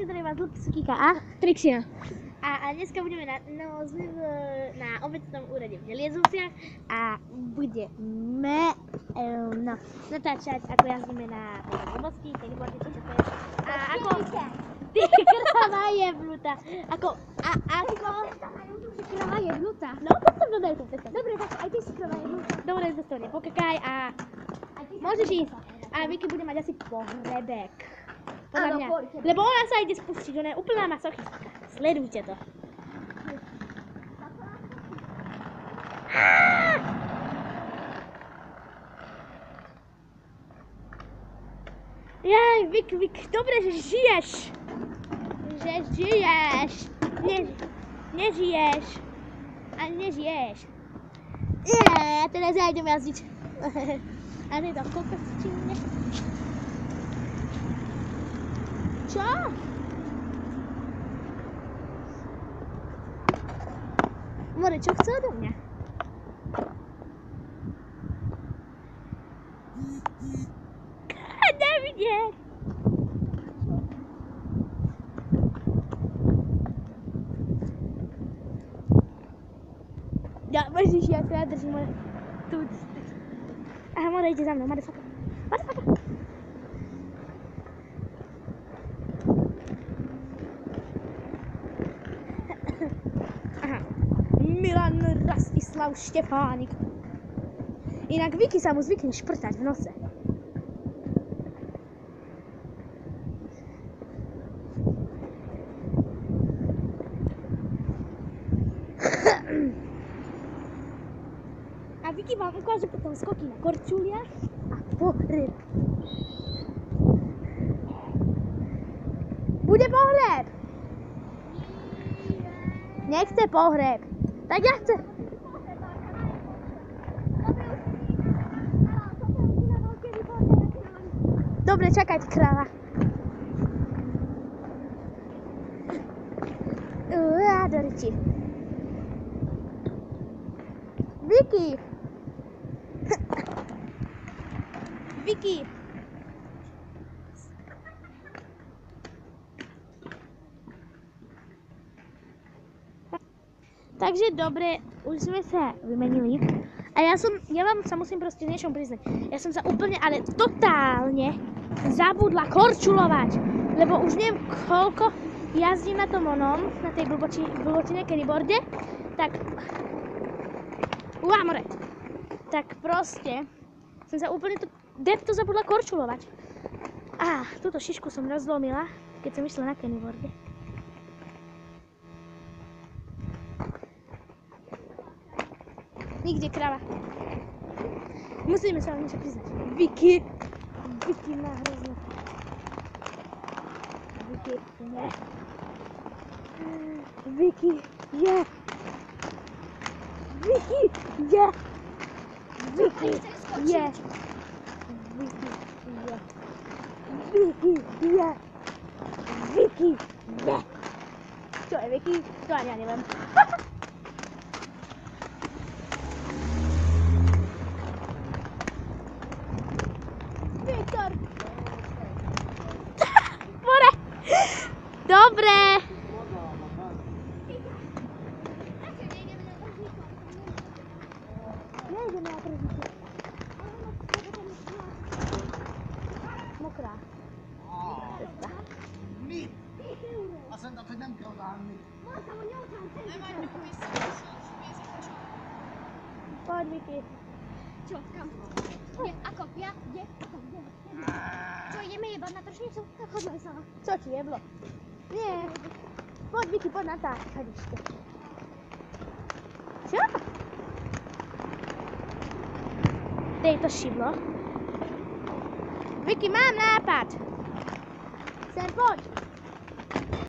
Čaute, zdravím vás Lupskýka a Trixina. A dneska budeme na obecnom úrade v Želiezovciach a budeme natáčať, ako jazdíme na mosti, keď budete čo to je. A ako... Ty krava je blúta. Ako... Krava je blúta. No, to som dodaj tú cestu. Dobre, tak aj ty si krava je blúta. Dobre, cestu nepokakaj a... Môžeš ísť. A Vicky bude mať asi pohrebek. Podľa mňa. Lebo ona sa ide spustiť, ona je úplná masochistka. Sledujte to. Jaj, Vik, dobre, že žiješ. Že žiješ. Nežiješ. A nežiješ. Ja teraz ja idem jazdiť. A to je to kokosčine. Čo? More, čo chce odo mňa? Davide! Ja, Ježiš, ja to ja držím, more. Tu. Aha, more, ide za mnou, more, foto. Milan Rastislav Štefánik. Inak Vicky sa mu zvykne šprtať v nose. A Vicky vám ukáže potom skoky na korčuliach a pohreb. Bude pohreb! Nechce pohreb. Tak ja chcem. Dobre, čakaj, kráva. Do reči. Vicky. Vicky. Takže dobre, už sme sa vymenili a ja vám sa musím proste niečom priznať. Ja som sa úplne, ale totálne zabudla korčulovať, lebo už neviem koľko jazdím na tom na tej blbočine kennyboarde, tak more. Tak proste som sa úplne to zabudla korčulovať. A túto šišku som rozlomila, keď som išla na kennyboarde. Nikde krava. Musíme sa vám niečo priznať. Vicky má hrozno. Vicky je. Vicky je. Vicky je. Vicky je. Vicky je. Vicky je. Čo je Vicky? To ani ja neviem. More! Dobre! Nejdeme na tržnicu. Mokrá. Cesta. A sen to nem kell állni. Poď, Vicky. Čo, kam? Kde, ako, ja, kde, ako, kde? Čo, ideme jebať na tržnicu? Tak chodíme sa. Čo ti jeblo? Nie. Poď, Vicky, poď na tá chadište. Čo? Dej to šiblo. Vicky, mám nápad. Sem poď.